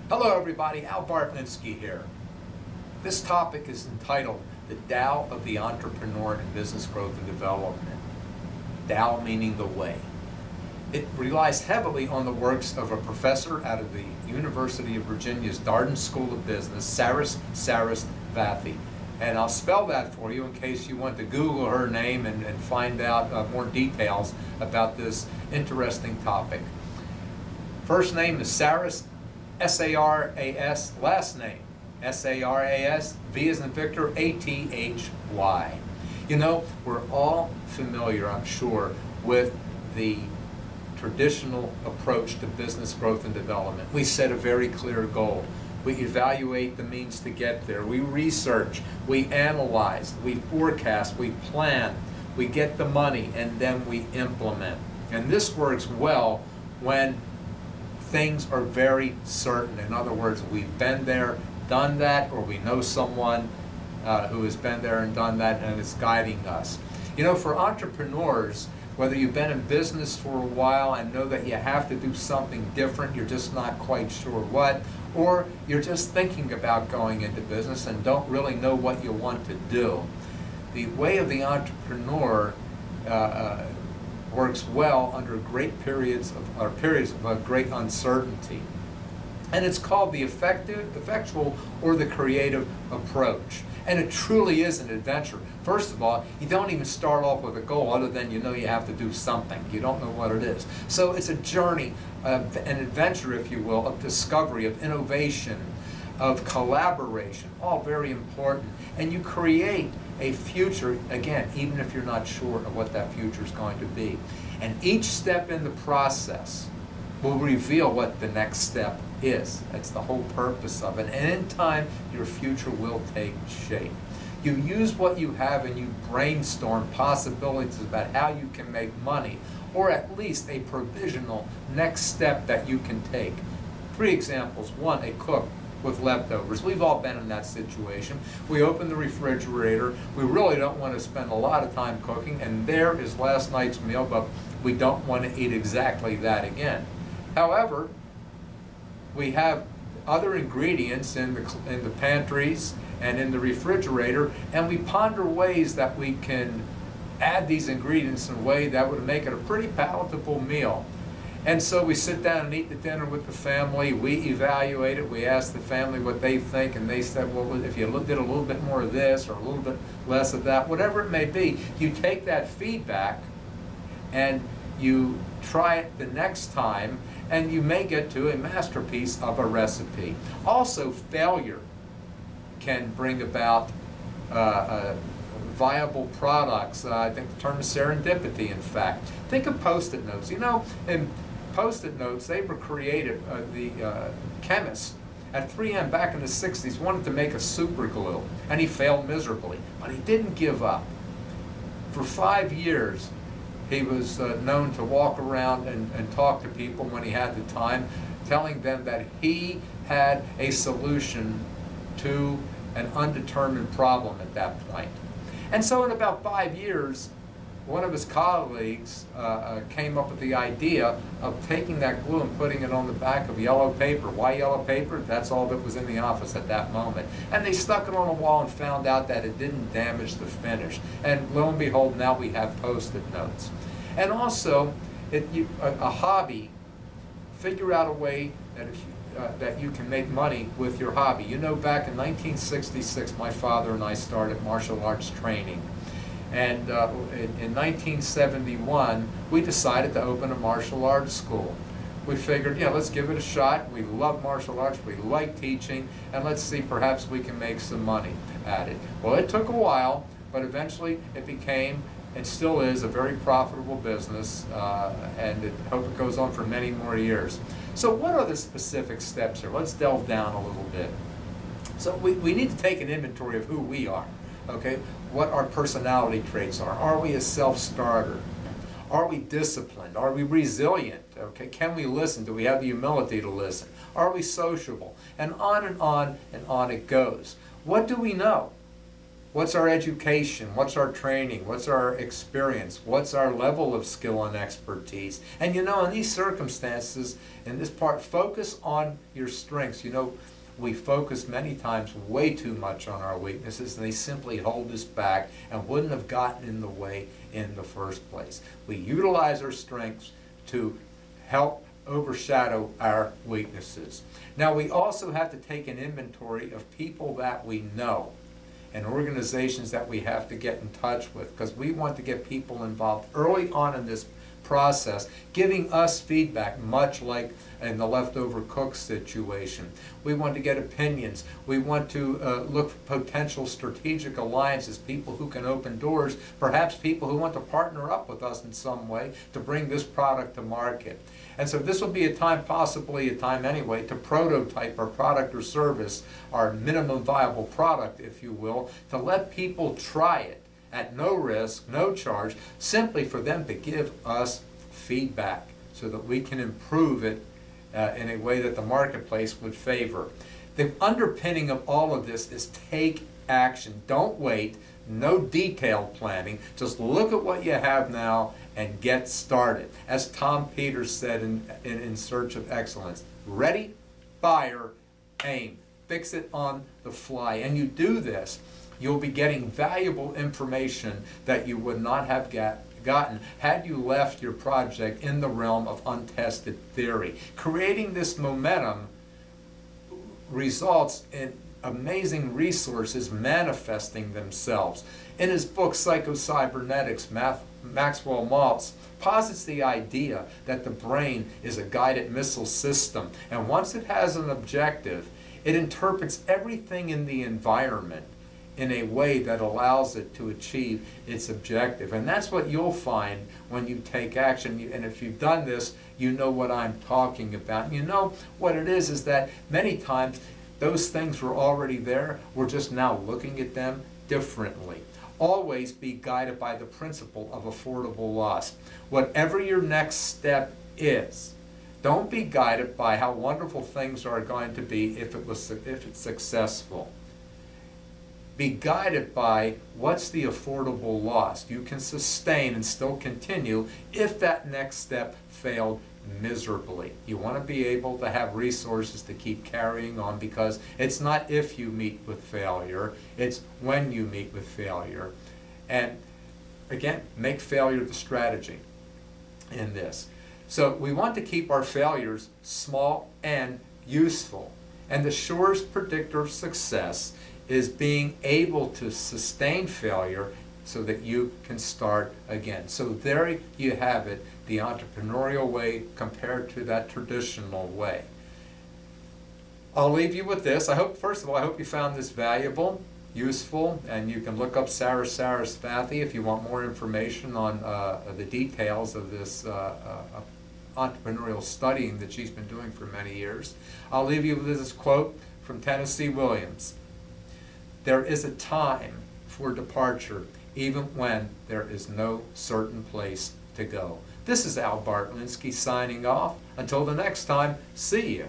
Hello everybody, Al Bartninsky here. This topic is entitled The Tao of the Entrepreneur in Business Growth and Development. Tao meaning the way. It relies heavily on the works of a professor out of the University of Virginia's Darden School of Business, Saras Vathi. And I'll spell that for you in case you want to Google her name and find out more details about this interesting topic. First name is Saras, S-A-R-A-S, last name, S-A-R-A-S, V as in Victor, A-T-H-Y. You know, we're all familiar, I'm sure, with the traditional approach to business growth and development. We set a very clear goal. We evaluate the means to get there. We research, we analyze, we forecast, we plan, we get the money, and then we implement. And this works well when things are very certain. In other words, we've been there, done that, or we know someone who has been there and done that and is guiding us. You know, for entrepreneurs, whether you've been in business for a while and know that you have to do something different, you're just not quite sure what, or you're just thinking about going into business and don't really know what you want to do. The way of the entrepreneur works well under great periods of great uncertainty. And it's called the effectual, or the creative approach. And it truly is an adventure. First of all, you don't even start off with a goal other than you know you have to do something. You don't know what it is. So it's a journey, an adventure, if you will, of discovery, of innovation, of collaboration, all very important. And you create a future, again, even if you're not sure of what that future is going to be. And each step in the process will reveal what the next step is. That's the whole purpose of it. And in time, your future will take shape. You use what you have and you brainstorm possibilities about how you can make money, or at least a provisional next step that you can take. 3 examples. 1, a cook with leftovers. We've all been in that situation. We open the refrigerator, we really don't want to spend a lot of time cooking, and there is last night's meal, but we don't want to eat exactly that again. However, we have other ingredients in the pantries and in the refrigerator, and we ponder ways that we can add these ingredients in a way that would make it a pretty palatable meal. And so we sit down and eat the dinner with the family, we evaluate it, we ask the family what they think, and they said, well, if you did a little bit more of this or a little bit less of that, whatever it may be, you take that feedback and you try it the next time, and you may get to a masterpiece of a recipe. Also, failure can bring about viable products. I think the term is serendipity, in fact. Think of Post-it notes. You know, in Post-it notes, they were created, the chemist at 3M back in the 60s wanted to make a super glue, and he failed miserably, but he didn't give up. For 5 years, he was known to walk around and talk to people when he had the time, telling them that he had a solution to an undetermined problem at that point. And so in about 5 years, one of his colleagues came up with the idea of taking that glue and putting it on the back of yellow paper. Why yellow paper? That's all that was in the office at that moment. And they stuck it on a wall and found out that it didn't damage the finish. And lo and behold, now we have Post-it notes. And also, a hobby, figure out a way that you can make money with your hobby. You know, back in 1966, my father and I started martial arts training. And in 1971, we decided to open a martial arts school. We figured, yeah, let's give it a shot. We love martial arts, we like teaching, and let's see, perhaps we can make some money at it. Well, it took a while, but eventually it became, and still is, a very profitable business, and I hope it goes on for many more years. So what are the specific steps here? Let's delve down a little bit. So we need to take an inventory of who we are, okay? What our personality traits are. Are we a self-starter? Are we disciplined? Are we resilient? Okay, can we listen? Do we have the humility to listen? Are we sociable? And on and on and on it goes. What do we know? What's our education? What's our training? What's our experience? What's our level of skill and expertise? And you know, in these circumstances, in this part, focus on your strengths. You know, we focus many times way too much on our weaknesses, and they simply hold us back and wouldn't have gotten in the way in the first place. We utilize our strengths to help overshadow our weaknesses. Now, we also have to take an inventory of people that we know and organizations that we have to get in touch with, because we want to get people involved early on in this process, giving us feedback, much like in the leftover cook situation. We want to get opinions. We want to look for potential strategic alliances, people who can open doors, perhaps people who want to partner up with us in some way to bring this product to market. And so this will be a time, possibly a time anyway, to prototype our product or service, our minimum viable product, if you will, to let people try it at no risk, no charge, simply for them to give us feedback so that we can improve it in a way that the marketplace would favor. The underpinning of all of this is take action. Don't wait. No detailed planning. Just look at what you have now and get started. As Tom Peters said in Search of Excellence, ready, fire, aim. Fix it on the fly. And you do this, you'll be getting valuable information that you would not have gotten had you left your project in the realm of untested theory. Creating this momentum results in amazing resources manifesting themselves. In his book Psycho-Cybernetics, Maxwell Maltz posits the idea that the brain is a guided missile system, and once it has an objective, it interprets everything in the environment in a way that allows it to achieve its objective. And that's what you'll find when you take action. And if you've done this, you know what I'm talking about. And you know what it is that many times those things were already there. We're just now looking at them differently. Always be guided by the principle of affordable loss. Whatever your next step is, don't be guided by how wonderful things are going to be if it's successful. Be guided by what's the affordable loss you can sustain and still continue if that next step failed miserably. You want to be able to have resources to keep carrying on, because it's not if you meet with failure, it's when you meet with failure. And again, make failure the strategy in this. So we want to keep our failures small and useful. And the surest predictor of success is being able to sustain failure so that you can start again. So there you have it, the entrepreneurial way compared to that traditional way. I'll leave you with this. First of all, I hope you found this valuable, useful, and you can look up Sarah Sarasvathy if you want more information on the details of this entrepreneurial studying that she's been doing for many years. I'll leave you with this quote from Tennessee Williams. There is a time for departure, even when there is no certain place to go. This is Al Bartlinski signing off. Until the next time, see you.